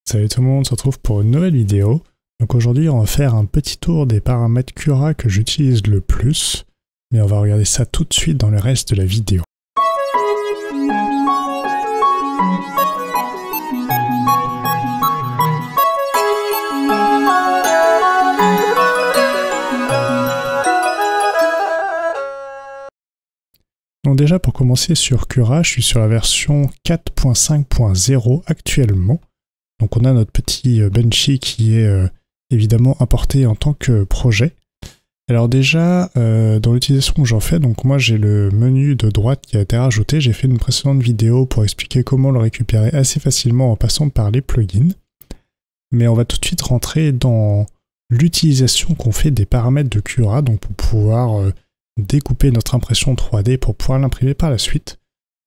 Salut tout le monde, on se retrouve pour une nouvelle vidéo. Donc aujourd'hui on va faire un petit tour des paramètres Cura que j'utilise le plus, mais on va regarder ça tout de suite dans le reste de la vidéo. Donc déjà pour commencer sur Cura, je suis sur la version 4.5.0 actuellement. Donc on a notre petit Benchy qui est évidemment importé en tant que projet. Alors déjà, dans l'utilisation que j'en fais, donc moi j'ai le menu de droite qui a été rajouté. J'ai fait une précédente vidéo pour expliquer comment le récupérer assez facilement en passant par les plugins. Mais on va tout de suite rentrer dans l'utilisation qu'on fait des paramètres de Cura, donc pour pouvoir découper notre impression 3D pour pouvoir l'imprimer par la suite.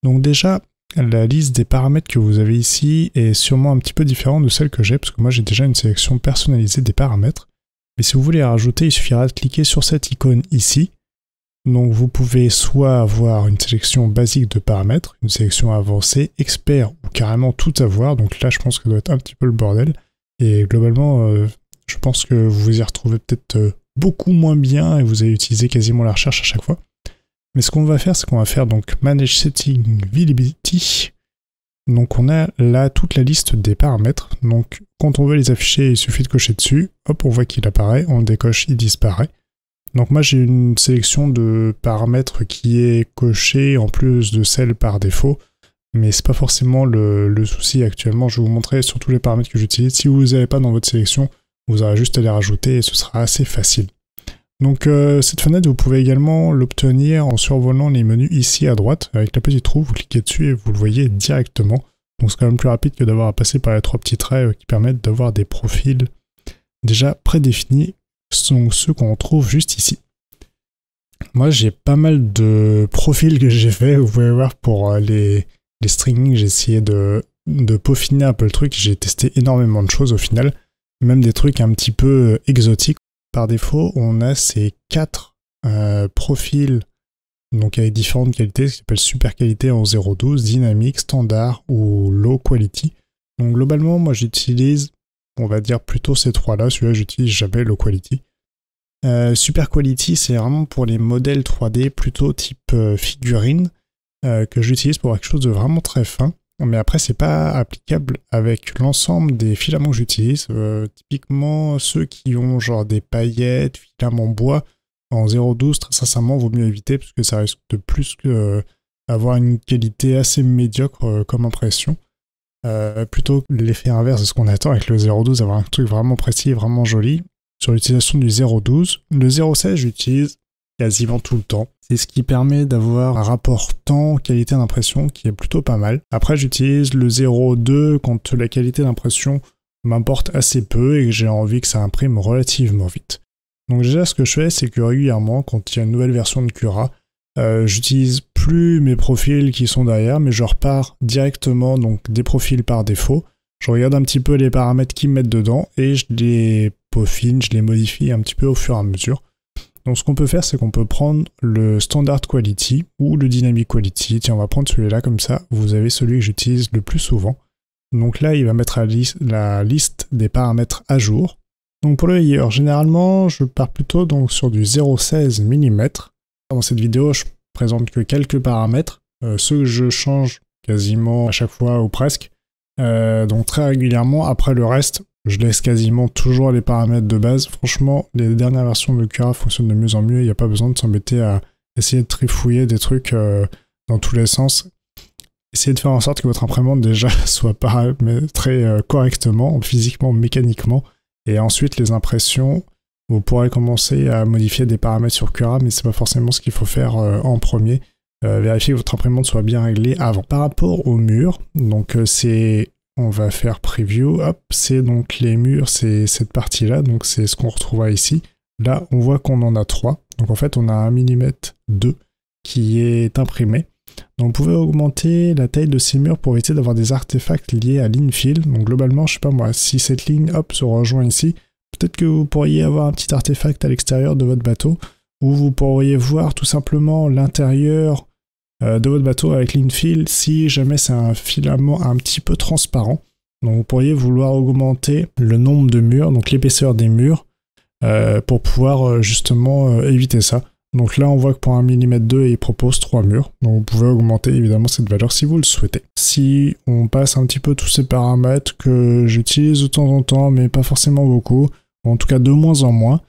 Donc déjà, la liste des paramètres que vous avez ici est sûrement un petit peu différente de celle que j'ai, parce que moi j'ai déjà une sélection personnalisée des paramètres. Mais si vous voulez la rajouter, il suffira de cliquer sur cette icône ici. Donc vous pouvez soit avoir une sélection basique de paramètres, une sélection avancée, expert ou carrément tout avoir. Donc là je pense que ça doit être un petit peu le bordel. Et globalement, je pense que vous vous y retrouvez peut-être beaucoup moins bien et vous allez utiliser quasiment la recherche à chaque fois. Mais ce qu'on va faire, c'est qu'on va faire donc Manage Setting Visibility. Donc on a là toute la liste des paramètres. Donc quand on veut les afficher, il suffit de cocher dessus. Hop, on voit qu'il apparaît. On le décoche, il disparaît. Donc moi j'ai une sélection de paramètres qui est cochée en plus de celle par défaut. Mais c'est pas forcément le souci actuellement. Je vais vous montrer sur tous les paramètres que j'utilise. Si vous ne les avez pas dans votre sélection, vous aurez juste à les rajouter et ce sera assez facile. Donc cette fenêtre, vous pouvez également l'obtenir en survolant les menus ici à droite. Avec la petite roue, vous cliquez dessus et vous le voyez directement. Donc c'est quand même plus rapide que d'avoir à passer par les trois petits traits qui permettent d'avoir des profils déjà prédéfinis. Ce sont ceux qu'on trouve juste ici. Moi j'ai pas mal de profils que j'ai fait. Vous pouvez voir pour les stringing, j'ai essayé de peaufiner un peu le truc. J'ai testé énormément de choses au final. Même des trucs un petit peu exotiques. Par défaut, on a ces 4 profils donc avec différentes qualités, ce qui s'appelle super qualité en 0.12, dynamique, standard ou low quality. Donc globalement, moi j'utilise, on va dire plutôt ces 3-là, celui-là j'utilise jamais low quality. Super quality, c'est vraiment pour les modèles 3D plutôt type figurine que j'utilise pour quelque chose de vraiment très fin. Mais après, c'est pas applicable avec l'ensemble des filaments que j'utilise. Typiquement, ceux qui ont genre des paillettes, filaments bois, en 0.12, très sincèrement, vaut mieux éviter parce que ça risque de plus que avoir une qualité assez médiocre comme impression. Plutôt l'effet inverse de ce qu'on attend avec le 0.12, avoir un truc vraiment précis et vraiment joli. Sur l'utilisation du 0.12, le 0.16, j'utilise quasiment tout le temps. C'est ce qui permet d'avoir un rapport temps-qualité d'impression qui est plutôt pas mal. Après, j'utilise le 0.2 quand la qualité d'impression m'importe assez peu et que j'ai envie que ça imprime relativement vite. Donc déjà, ce que je fais, c'est que régulièrement, quand il y a une nouvelle version de Cura, j'utilise plus mes profils qui sont derrière, mais je repars directement donc des profils par défaut. Je regarde un petit peu les paramètres qui me mettent dedans et je les peaufine, je les modifie un petit peu au fur et à mesure. Donc ce qu'on peut faire, c'est qu'on peut prendre le Standard Quality ou le Dynamic Quality. Tiens, on va prendre celui-là comme ça. Vous avez celui que j'utilise le plus souvent. Donc là, il va mettre la liste des paramètres à jour. Donc pour le layer, généralement, je pars plutôt donc sur du 0.16 mm. Dans cette vidéo, je présente que quelques paramètres. Ceux que je change quasiment à chaque fois ou presque. Donc très régulièrement. Après le reste, je laisse quasiment toujours les paramètres de base. Franchement, les dernières versions de Cura fonctionnent de mieux en mieux. Il n'y a pas besoin de s'embêter à essayer de trifouiller des trucs dans tous les sens. Essayez de faire en sorte que votre imprimante déjà soit paramétrée correctement, physiquement, mécaniquement. Et ensuite, les impressions, vous pourrez commencer à modifier des paramètres sur Cura, mais c'est pas forcément ce qu'il faut faire en premier. Vérifiez que votre imprimante soit bien réglée avant. Par rapport au mur, donc on va faire preview, hop, c'est donc les murs, c'est cette partie-là, donc c'est ce qu'on retrouvera ici. Là, on voit qu'on en a 3, donc en fait on a 1 mm 2 qui est imprimé. Donc vous pouvez augmenter la taille de ces murs pour éviter d'avoir des artefacts liés à l'infill. Donc globalement, je sais pas moi, si cette ligne, hop, se rejoint ici, peut-être que vous pourriez avoir un petit artefact à l'extérieur de votre bateau, ou vous pourriez voir tout simplement l'intérieur de votre bateau avec l'infill si jamais c'est un filament un petit peu transparent. Donc vous pourriez vouloir augmenter le nombre de murs, donc l'épaisseur des murs, pour pouvoir justement éviter ça. Donc là on voit que pour 1 mm 2 il propose 3 murs, donc vous pouvez augmenter évidemment cette valeur si vous le souhaitez. Si on passe un petit peu tous ces paramètres que j'utilise de temps en temps mais pas forcément beaucoup, en tout cas de moins en moins.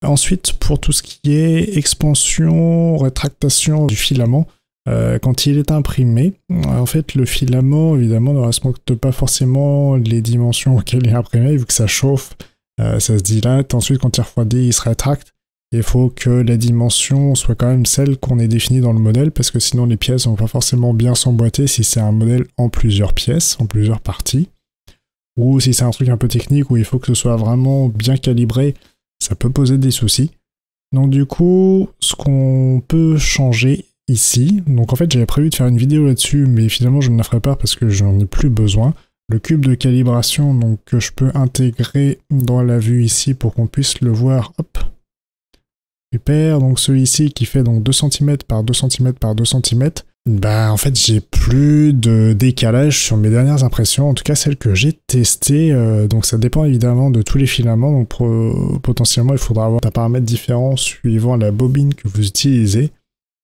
Ensuite pour tout ce qui est expansion, rétractation du filament, quand il est imprimé, en fait le filament évidemment ne respecte pas forcément les dimensions auxquelles il est imprimé, vu que ça chauffe, ça se dilate, ensuite quand il refroidit il se rétracte. Il faut que la dimension soit quand même celle qu'on ait définie dans le modèle, parce que sinon les pièces vont pas forcément bien s'emboîter si c'est un modèle en plusieurs pièces, en plusieurs parties. Ou si c'est un truc un peu technique où il faut que ce soit vraiment bien calibré, ça peut poser des soucis. Donc du coup, ce qu'on peut changer ici, donc en fait j'avais prévu de faire une vidéo là-dessus, mais finalement je ne la ferai pas parce que j'en ai plus besoin. Le cube de calibration donc, que je peux intégrer dans la vue ici pour qu'on puisse le voir, hop. Super, donc celui-ci qui fait donc 2 cm par 2 cm par 2 cm, bah en fait j'ai plus de décalage sur mes dernières impressions, en tout cas celles que j'ai testées, donc ça dépend évidemment de tous les filaments, donc potentiellement il faudra avoir un paramètre différent suivant la bobine que vous utilisez,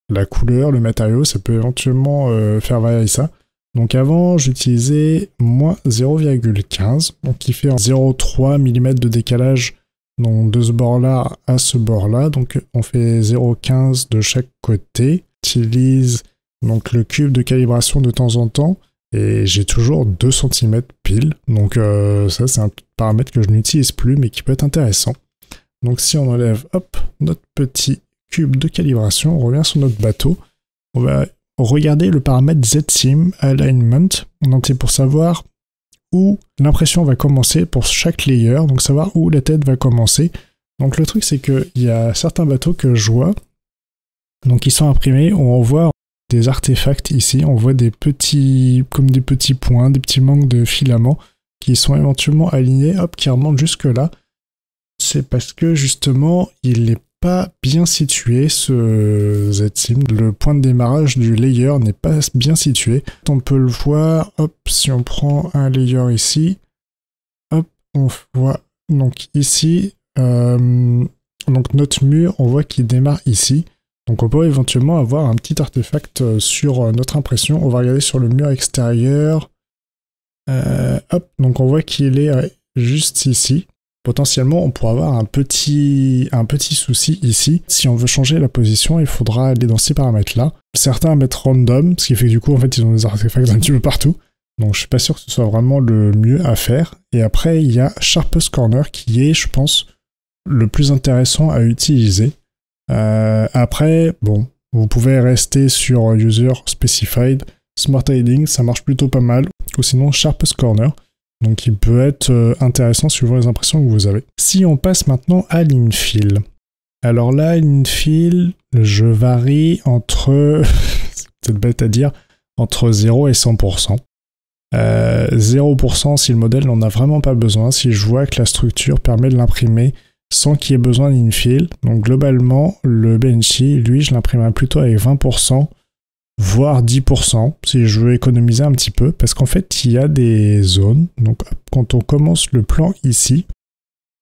la couleur, le matériau, ça peut éventuellement faire varier ça. Donc avant j'utilisais moins 0,15, donc qui fait 0,3 mm de décalage. Donc de ce bord-là à ce bord-là, donc on fait 0,15 de chaque côté. J'utilise donc le cube de calibration de temps en temps et j'ai toujours 2 cm pile. Donc ça c'est un paramètre que je n'utilise plus mais qui peut être intéressant. Donc si on enlève hop notre petit cube de calibration, on revient sur notre bateau. On va regarder le paramètre ZSim Alignment. Donc c'est pour savoir où l'impression va commencer pour chaque layer, donc savoir où la tête va commencer. Donc le truc c'est qu'il y a certains bateaux que je vois, donc qui sont imprimés, où on voit des artefacts ici, on voit des petits, comme des petits points, des petits manques de filaments, qui sont éventuellement alignés, hop, qui remontent jusque là. C'est parce que justement, il n'est pas bien situé ce ZSim, le point de démarrage du layer n'est pas bien situé. On peut le voir, hop, si on prend un layer ici, hop, on voit donc ici, donc notre mur, on voit qu'il démarre ici. Donc on peut éventuellement avoir un petit artefact sur notre impression. On va regarder sur le mur extérieur, hop, donc on voit qu'il est juste ici. Potentiellement, on pourra avoir un petit souci ici. Si on veut changer la position, il faudra aller dans ces paramètres-là. Certains mettent random, ce qui fait que du coup, en fait, ils ont des artefacts un petit peu partout. Donc, je suis pas sûr que ce soit vraiment le mieux à faire. Et après, il y a Sharpest Corner qui est, je pense, le plus intéressant à utiliser. Après, bon, vous pouvez rester sur User Specified. Smart Hiding, ça marche plutôt pas mal. Ou sinon, Sharpest Corner. Donc il peut être intéressant suivant les impressions que vous avez. Si on passe maintenant à l'infill. Alors là, l'infill, je varie entre, c'est peut-être bête à dire, entre 0 et 100%. 0% si le modèle n'en a vraiment pas besoin, si je vois que la structure permet de l'imprimer sans qu'il y ait besoin d'infill. Donc globalement, le Benchy, lui, je l'imprimerai plutôt avec 20%. Voire 10% si je veux économiser un petit peu, parce qu'en fait il y a des zones, donc quand on commence le plan ici,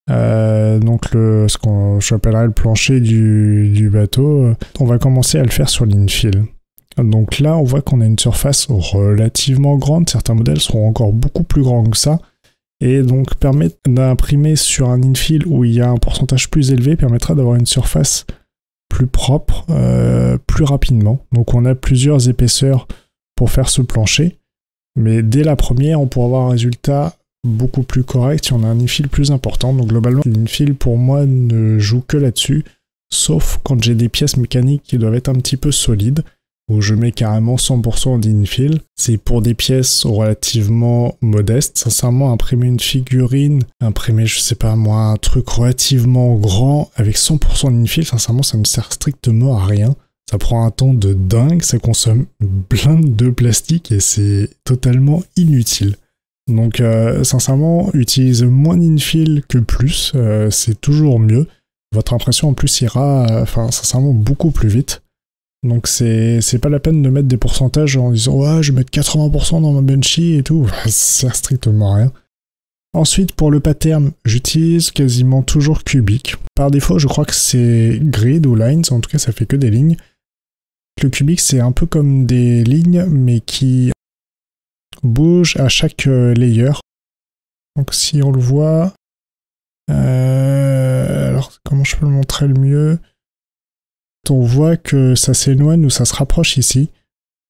donc ce qu'on j'appellerais le plancher du bateau, on va commencer à le faire sur l'infill. Donc là on voit qu'on a une surface relativement grande, certains modèles seront encore beaucoup plus grands que ça, et donc permettre d'imprimer sur un infill où il y a un pourcentage plus élevé permettra d'avoir une surface plus propre, plus rapidement. Donc on a plusieurs épaisseurs pour faire ce plancher, mais dès la première on pourra avoir un résultat beaucoup plus correct si on a un infill plus important. Donc globalement l'infill pour moi ne joue que là-dessus, sauf quand j'ai des pièces mécaniques qui doivent être un petit peu solides, où je mets carrément 100% d'infill. C'est pour des pièces relativement modestes. Sincèrement, imprimer une figurine, imprimer, je sais pas moi, un truc relativement grand avec 100% d'infill, sincèrement, ça ne sert strictement à rien. Ça prend un temps de dingue, ça consomme plein de plastique et c'est totalement inutile. Donc, sincèrement, utiliser moins d'infill que plus, c'est toujours mieux. Votre impression en plus ira, sincèrement, beaucoup plus vite. Donc c'est pas la peine de mettre des pourcentages en disant ouais je vais mettre 80% dans ma Benchy et tout, ça sert strictement à rien. Ensuite pour le pattern, j'utilise quasiment toujours cubique. Par défaut je crois que c'est grid ou lines, en tout cas ça fait que des lignes. Le cubique c'est un peu comme des lignes mais qui bougent à chaque layer. Donc si on le voit, alors comment je peux le montrer le mieux? On voit que ça s'éloigne ou ça se rapproche ici.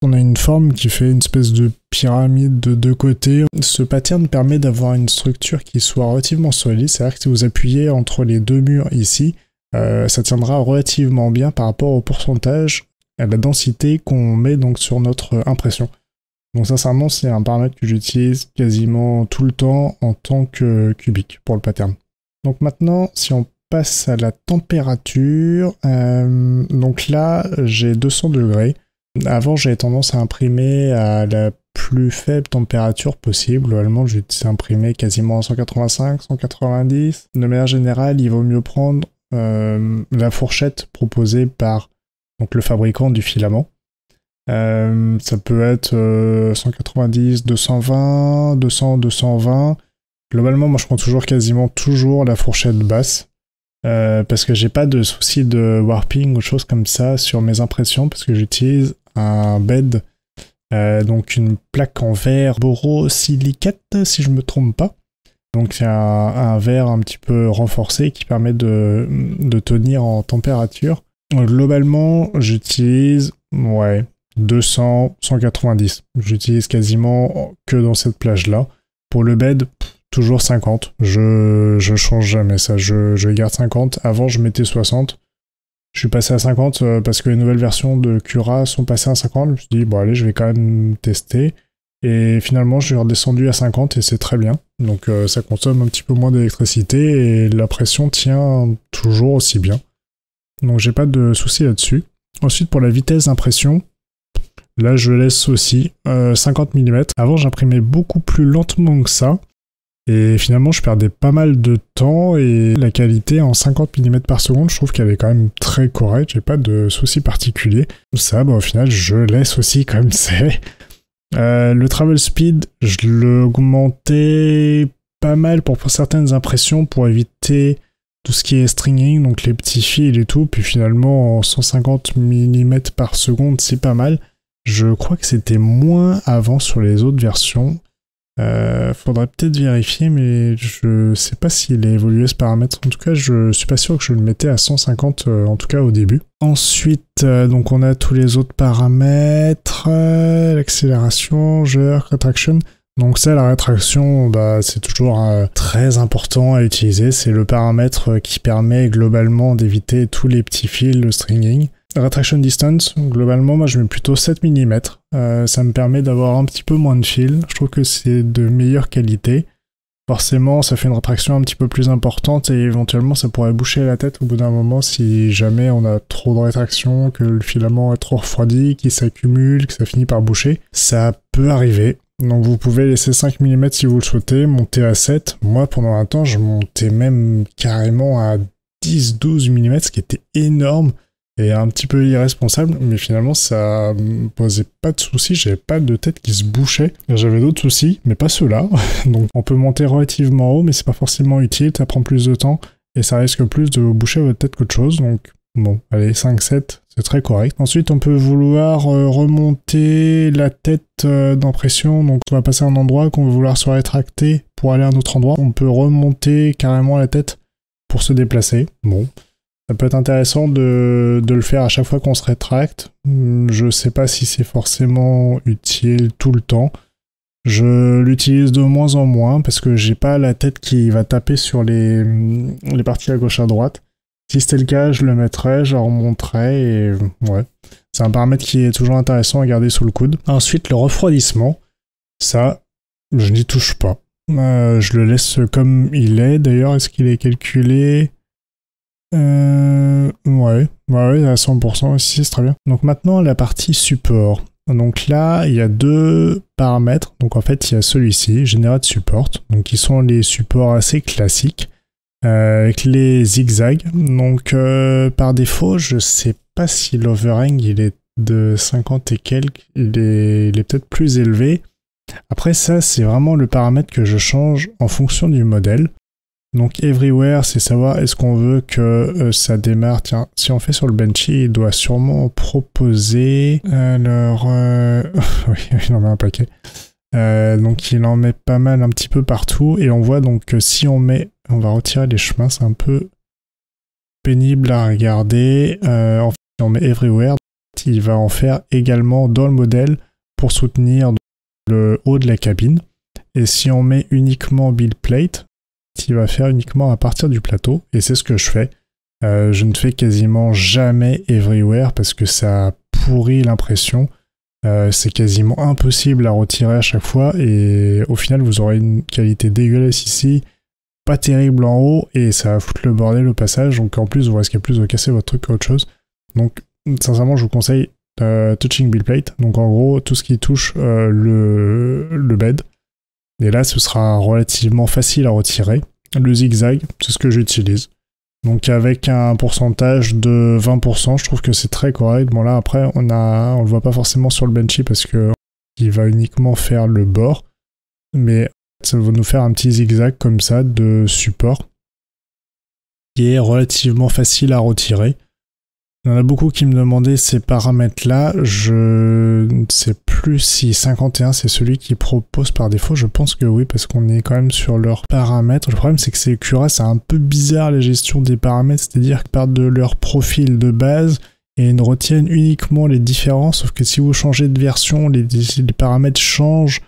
On a une forme qui fait une espèce de pyramide de deux côtés. Ce pattern permet d'avoir une structure qui soit relativement solide, c'est-à-dire que si vous appuyez entre les deux murs ici, ça tiendra relativement bien par rapport au pourcentage, à la densité qu'on met donc sur notre impression. Donc sincèrement, c'est un paramètre que j'utilise quasiment tout le temps en tant que cubique pour le pattern. Donc maintenant, si on passe à la température, donc là j'ai 200 degrés. Avant j'avais tendance à imprimer à la plus faible température possible. Globalement j'ai imprimé quasiment à 185, 190. De manière générale il vaut mieux prendre la fourchette proposée par donc, le fabricant du filament. Ça peut être 190, 220, 200, 220. Globalement moi je prends quasiment toujours la fourchette basse. Parce que j'ai pas de souci de warping ou choses comme ça sur mes impressions parce que j'utilise un bed, donc une plaque en verre borosilicate si je me trompe pas. Donc c'est un verre un petit peu renforcé qui permet de tenir en température. Globalement j'utilise 200, 190. J'utilise quasiment que dans cette plage là. Pour le bed, toujours 50, je change jamais ça, je garde 50, avant je mettais 60, je suis passé à 50 parce que les nouvelles versions de Cura sont passées à 50, je me suis dit bon allez je vais quand même tester, et finalement je suis redescendu à 50 et c'est très bien, donc ça consomme un petit peu moins d'électricité et la pression tient toujours aussi bien, donc j'ai pas de souci là-dessus. Ensuite pour la vitesse d'impression, là je laisse aussi 50 mm, avant j'imprimais beaucoup plus lentement que ça, et finalement, je perdais pas mal de temps et la qualité en 50 mm par seconde, je trouve qu'elle est quand même très correcte, j'ai pas de soucis particuliers. Ça, au final, je laisse aussi comme c'est. Le travel speed, je l'augmentais pas mal pour certaines impressions pour éviter tout ce qui est stringing, donc les petits fils et tout, puis finalement, en 150 mm par seconde, c'est pas mal. Je crois que c'était moins avant sur les autres versions. Faudrait peut-être vérifier, mais je sais pas s'il a évolué ce paramètre. En tout cas, je suis pas sûr que je le mettais à 150, en tout cas au début. Ensuite, donc on a tous les autres paramètres, l'accélération, jerk, retraction. Donc ça, la rétraction, c'est toujours très important à utiliser. C'est le paramètre qui permet globalement d'éviter tous les petits fils, le stringing. Retraction distance, globalement, moi je mets plutôt 7 mm. Ça me permet d'avoir un petit peu moins de fil. Je trouve que c'est de meilleure qualité. Forcément, ça fait une rétraction un petit peu plus importante et éventuellement ça pourrait boucher la tête au bout d'un moment si jamais on a trop de rétraction, que le filament est trop refroidi, qu'il s'accumule, que ça finit par boucher. Ça peut arriver. Donc vous pouvez laisser 5 mm si vous le souhaitez, monter à 7. Moi, pendant un temps, je montais même carrément à 10-12 mm, ce qui était énorme. Et un petit peu irresponsable, mais finalement ça me posait pas de soucis, j'avais pas de tête qui se bouchait. J'avais d'autres soucis, mais pas ceux-là. Donc on peut monter relativement haut, mais c'est pas forcément utile, ça prend plus de temps, et ça risque plus de boucher votre tête qu'autre chose, donc bon, allez, 5-7, c'est très correct. Ensuite on peut vouloir remonter la tête d'impression, donc on va passer à un endroit qu'on va vouloir se rétracter pour aller à un autre endroit. On peut remonter carrément la tête pour se déplacer, bon. Ça peut être intéressant de le faire à chaque fois qu'on se rétracte. Je sais pas si c'est forcément utile tout le temps. Je l'utilise de moins en moins parce que j'ai pas la tête qui va taper sur les parties à gauche à droite. Si c'était le cas, je le mettrais, je le remonterais et ouais. C'est un paramètre qui est toujours intéressant à garder sous le coude. Ensuite, le refroidissement. Ça, je n'y touche pas. Je le laisse comme il est. D'ailleurs, est-ce qu'il est calculé ? Ouais, à 100% aussi, c'est très bien. Donc maintenant, la partie support. Donc là, il y a deux paramètres. Donc en fait, il y a celui-ci, Generate Support, donc qui sont les supports assez classiques, avec les zigzags. Donc par défaut, je sais pas si l'overhang il est de 50 et quelques, il est peut-être plus élevé. Après ça, c'est vraiment le paramètre que je change en fonction du modèle. Donc everywhere, c'est savoir est-ce qu'on veut que ça démarre. Tiens, si on fait sur le Benchy, il doit sûrement proposer... Alors... oui, il en met un paquet. Donc il en met pas mal un petit peu partout. Et on voit donc que si on met... On va retirer les chemins, c'est un peu pénible à regarder. En fait, si on met everywhere, il va en faire également dans le modèle pour soutenir le haut de la cabine. Et si on met uniquement build plate, il va faire uniquement à partir du plateau. Et c'est ce que je fais. Je ne fais quasiment jamais everywhere parce que ça pourrit l'impression. C'est quasiment impossible à retirer à chaque fois. Et au final, vous aurez une qualité dégueulasse ici. Pas terrible en haut. Et ça va foutre le bordel au passage. Donc en plus, vous risquez plus de casser votre truc qu'autre chose. Donc sincèrement, je vous conseille touching build plate. Donc en gros, tout ce qui touche le bed. Et là, ce sera relativement facile à retirer. Le zigzag, c'est ce que j'utilise. Donc avec un pourcentage de 20%, je trouve que c'est très correct. Bon là, après, on le voit pas forcément sur le Benchy parce que il va uniquement faire le bord. Mais ça va nous faire un petit zigzag comme ça de support qui est relativement facile à retirer. Il y en a beaucoup qui me demandaient ces paramètres-là. Je ne sais plus si 51 c'est celui qui propose par défaut. Je pense que oui, parce qu'on est quand même sur leurs paramètres. Le problème, c'est que c'est Cura, c'est un peu bizarre la gestion des paramètres, c'est-à-dire qu'ils partent de leur profil de base et ils ne retiennent uniquement les différences. Sauf que si vous changez de version, les paramètres changent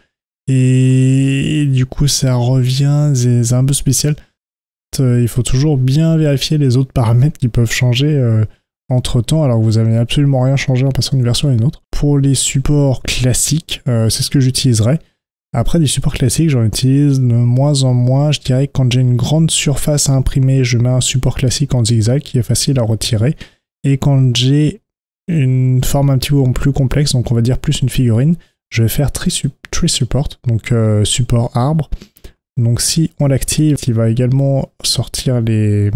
et du coup, ça revient. C'est un peu spécial. Il faut toujours bien vérifier les autres paramètres qui peuvent changer. Entre temps, alors que vous n'avez absolument rien changé en passant d'une version à une autre. Pour les supports classiques, c'est ce que j'utiliserai. Après, des supports classiques, j'en utilise de moins en moins. Je dirais que quand j'ai une grande surface à imprimer, je mets un support classique en zigzag qui est facile à retirer. Et quand j'ai une forme un petit peu plus complexe, donc on va dire plus une figurine, je vais faire tree support, donc support arbre. Donc si on l'active, il va également sortir les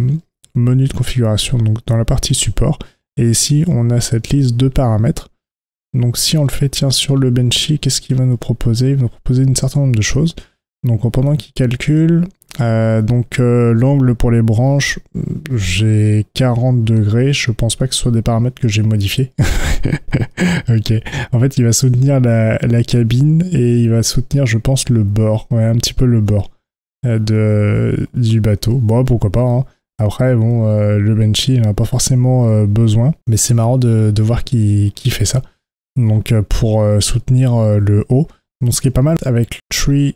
menu de configuration donc dans la partie support, et ici on a cette liste de paramètres. Donc si on le fait tiens sur le Benchy, qu'est-ce qu'il va nous proposer? Il va nous proposer un certain nombre de choses. Donc pendant qu'il calcule, l'angle pour les branches, j'ai 40 degrés, je pense pas que ce soit des paramètres que j'ai modifiés. Ok, en fait il va soutenir la cabine et il va soutenir je pense le bord, ouais un petit peu le bord du bateau. Bon pourquoi pas hein. Après, bon, le Benchy, il n'en a pas forcément besoin, mais c'est marrant de voir qui fait ça. Donc, pour soutenir le haut. Donc, ce qui est pas mal avec Tree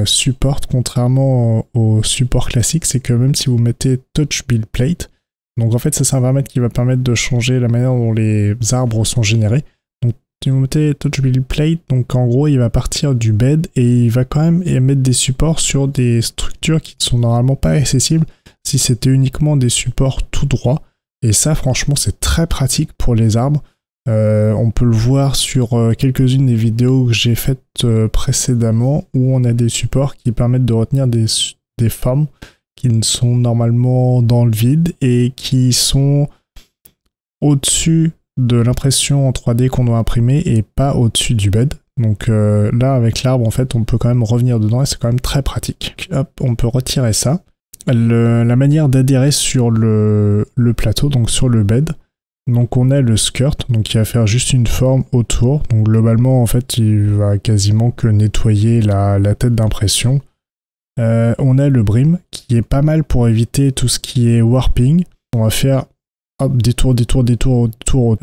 Support, contrairement au support classique, c'est que même si vous mettez Touch Build Plate, donc en fait, ça c'est un paramètre qui va permettre de changer la manière dont les arbres sont générés. Donc, si vous mettez Touch Build Plate, donc en gros, il va partir du bed et il va quand même mettre des supports sur des structures qui ne sont normalement pas accessibles si c'était uniquement des supports tout droit. Et ça, franchement, c'est très pratique pour les arbres. On peut le voir sur quelques-unes des vidéos que j'ai faites précédemment, où on a des supports qui permettent de retenir des formes qui ne sont normalement dans le vide et qui sont au-dessus de l'impression en 3D qu'on doit imprimer et pas au-dessus du bed. Donc là, avec l'arbre, en fait, on peut quand même revenir dedans et c'est quand même très pratique. Hop, on peut retirer ça. La manière d'adhérer sur le plateau, donc sur le bed. Donc on a le skirt, donc qui va faire juste une forme autour. Donc globalement, en fait, il va quasiment que nettoyer la tête d'impression. On a le brim, qui est pas mal pour éviter tout ce qui est warping. On va faire hop, des tours autour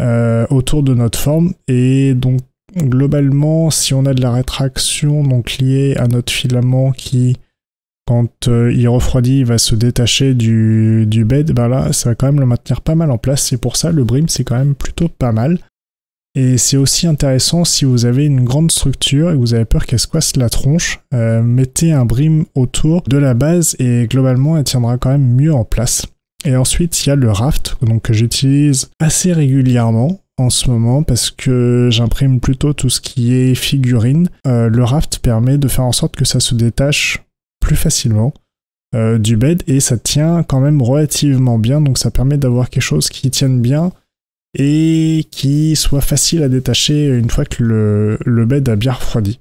de notre forme. Et donc globalement, si on a de la rétraction donc liée à notre filament qui... Quand il refroidit, il va se détacher du bed, ben là, ça va quand même le maintenir pas mal en place. C'est pour ça, le brim, c'est quand même plutôt pas mal. Et c'est aussi intéressant si vous avez une grande structure et que vous avez peur qu'elle squasse la tronche. Mettez un brim autour de la base et globalement, elle tiendra quand même mieux en place. Et ensuite, il y a le raft, donc que j'utilise assez régulièrement en ce moment parce que j'imprime plutôt tout ce qui est figurine. Le raft permet de faire en sorte que ça se détache plus facilement du bed et ça tient quand même relativement bien, donc ça permet d'avoir quelque chose qui tienne bien et qui soit facile à détacher une fois que le bed a bien refroidi.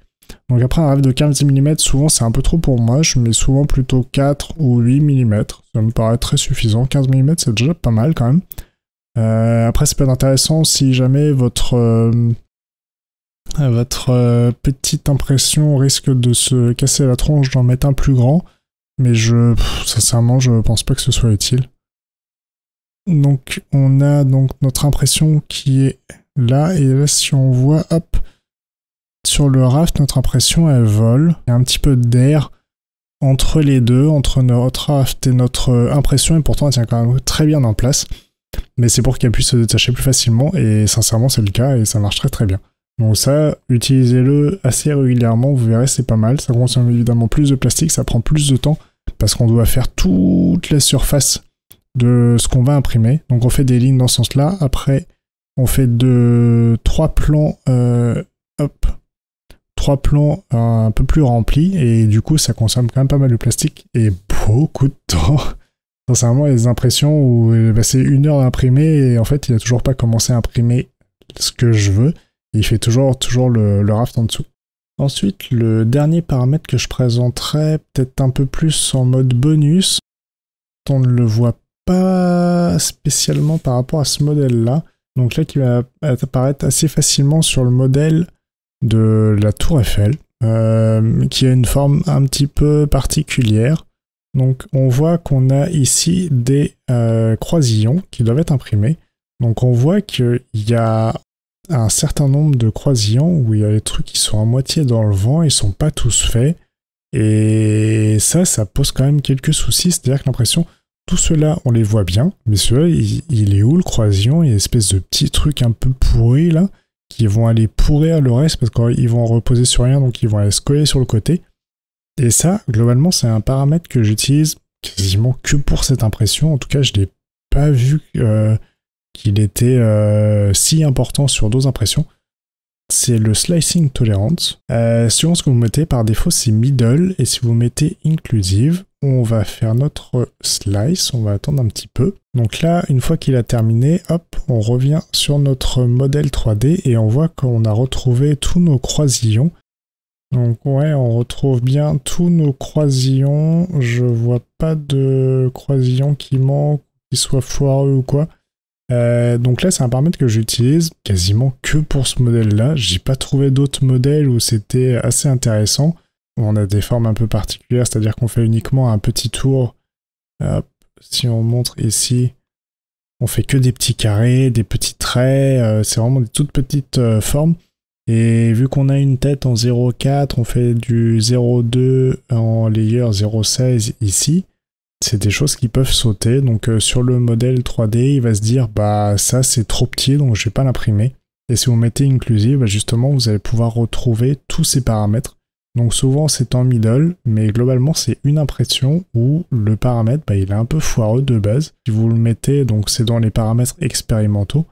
Donc après un raf de 15 mm, souvent c'est un peu trop pour moi, je mets souvent plutôt 4 ou 8 mm, ça me paraît très suffisant, 15 mm c'est déjà pas mal quand même. Après ça peut être intéressant si jamais votre petite impression risque de se casser la tronche d'en mettre un plus grand, mais sincèrement je pense pas que ce soit utile. Donc on a donc notre impression qui est là, et là si on voit, hop, sur le raft, notre impression elle vole. Il y a un petit peu d'air entre les deux, entre notre raft et notre impression, et pourtant elle tient quand même très bien en place. Mais c'est pour qu'elle puisse se détacher plus facilement, et sincèrement c'est le cas, et ça marche très très bien. Donc ça, utilisez-le assez régulièrement, vous verrez c'est pas mal. Ça consomme évidemment plus de plastique, ça prend plus de temps, parce qu'on doit faire toute la surface de ce qu'on va imprimer. Donc on fait des lignes dans ce sens-là, après on fait 3 plans, trois plans un peu plus remplis, et du coup ça consomme quand même pas mal de plastique et beaucoup de temps. Sincèrement, il y a des impressions où c'est 1 heure d'imprimer et en fait il a toujours pas commencé à imprimer ce que je veux, et il fait toujours le raft en dessous. Ensuite, le dernier paramètre que je présenterai, peut-être un peu plus en mode bonus, on ne le voit pas spécialement par rapport à ce modèle-là, donc là qui va apparaître assez facilement sur le modèle de la tour Eiffel, qui a une forme un petit peu particulière. Donc on voit qu'on a ici des croisillons qui doivent être imprimés. Donc on voit qu'il y a un certain nombre de croisillons où il y a des trucs qui sont à moitié dans le vent, ils sont pas tous faits. Et ça pose quand même quelques soucis, c'est-à-dire que l'impression, tout cela on les voit bien, mais celui-là il est où le croisillon? Il y a une espèce de petits trucs un peu pourris là, qui vont aller pourrir le reste parce qu'ils vont reposer sur rien, donc ils vont aller se coller sur le côté. Et ça, globalement, c'est un paramètre que j'utilise quasiment que pour cette impression. En tout cas, je n'ai pas vu qu'il était si important sur d'autres impressions. C'est le slicing tolerance. Suivant ce que vous mettez, par défaut, c'est middle. Et si vous mettez inclusive, on va faire notre slice. On va attendre un petit peu. Donc là, une fois qu'il a terminé, hop, on revient sur notre modèle 3D et on voit qu'on a retrouvé tous nos croisillons. Donc ouais, on retrouve bien tous nos croisillons. Je vois pas de croisillons qui manquent, qui soient foireux ou quoi. Donc là, c'est un paramètre que j'utilise quasiment que pour ce modèle-là. J'ai pas trouvé d'autres modèles où c'était assez intéressant. On a des formes un peu particulières, c'est-à-dire qu'on fait uniquement un petit tour. Hop, si on montre ici, on fait que des petits carrés, des petits traits. C'est vraiment des toutes petites formes. Et vu qu'on a une tête en 0,4, on fait du 0,2 en layer 0,16 ici. C'est des choses qui peuvent sauter. Donc sur le modèle 3D, il va se dire bah ça c'est trop petit, donc je vais pas l'imprimer. Et si vous mettez inclusive, bah, justement vous allez pouvoir retrouver tous ces paramètres. Donc souvent c'est en middle, mais globalement c'est une impression où le paramètre bah, il est un peu foireux de base. Si vous le mettez, donc c'est dans les paramètres expérimentaux.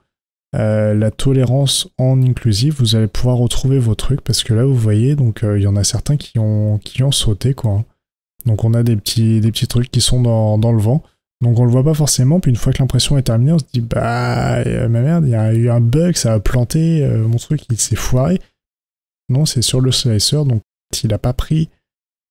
La tolérance en inclusive, vous allez pouvoir retrouver vos trucs parce que là vous voyez, donc il y en a certains qui ont sauté quoi. Donc on a des petits trucs qui sont dans le vent, donc on le voit pas forcément, puis une fois que l'impression est terminée, on se dit bah ma merde, il y a eu un bug, ça a planté, mon truc il s'est foiré. Non, c'est sur le slicer, donc il n'a pas pris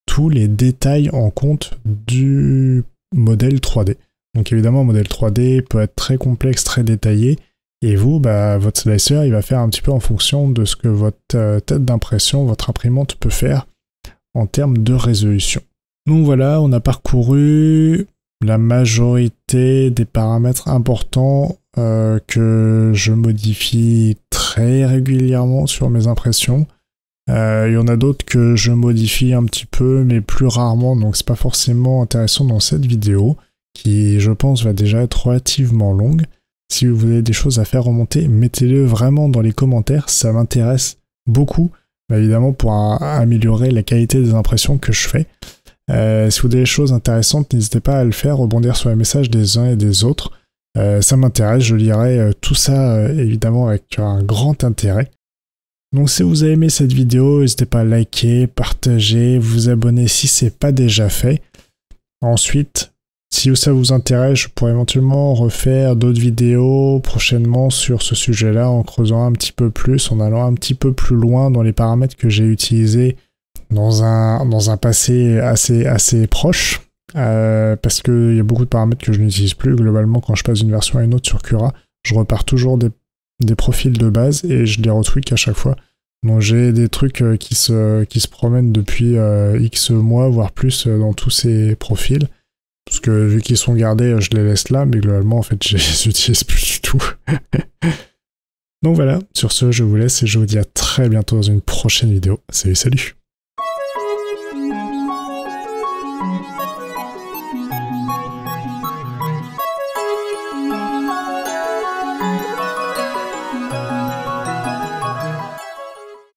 tous les détails en compte du modèle 3D. Donc évidemment, un modèle 3D peut être très complexe, très détaillé. Et vous, bah, votre slicer, il va faire un petit peu en fonction de ce que votre tête d'impression, votre imprimante peut faire en termes de résolution. Donc voilà, on a parcouru la majorité des paramètres importants que je modifie très régulièrement sur mes impressions. Il y en a d'autres que je modifie un petit peu, mais plus rarement, donc c'est pas forcément intéressant dans cette vidéo, qui, je pense, va déjà être relativement longue. Si vous avez des choses à faire remonter, mettez-le vraiment dans les commentaires, ça m'intéresse beaucoup, évidemment pour améliorer la qualité des impressions que je fais. Si vous avez des choses intéressantes, n'hésitez pas à le faire, rebondir sur les messages des uns et des autres. Ça m'intéresse, je lirai tout ça évidemment avec un grand intérêt. Donc si vous avez aimé cette vidéo, n'hésitez pas à liker, partager, vous abonner si ce n'est pas déjà fait. Ensuite, Si ça vous intéresse, je pourrais éventuellement refaire d'autres vidéos prochainement sur ce sujet-là, en creusant un petit peu plus, en allant un petit peu plus loin dans les paramètres que j'ai utilisés dans un passé assez proche, parce qu'il y a beaucoup de paramètres que je n'utilise plus. Globalement, quand je passe d'une version à une autre sur Cura, je repars toujours des profils de base et je les retweak à chaque fois. Donc j'ai des trucs qui se promènent depuis X mois, voire plus, dans tous ces profils. Parce que vu qu'ils sont gardés, je les laisse là, mais globalement, en fait, je les utilise plus du tout. Donc voilà, sur ce, je vous laisse et je vous dis à très bientôt dans une prochaine vidéo. Salut, salut!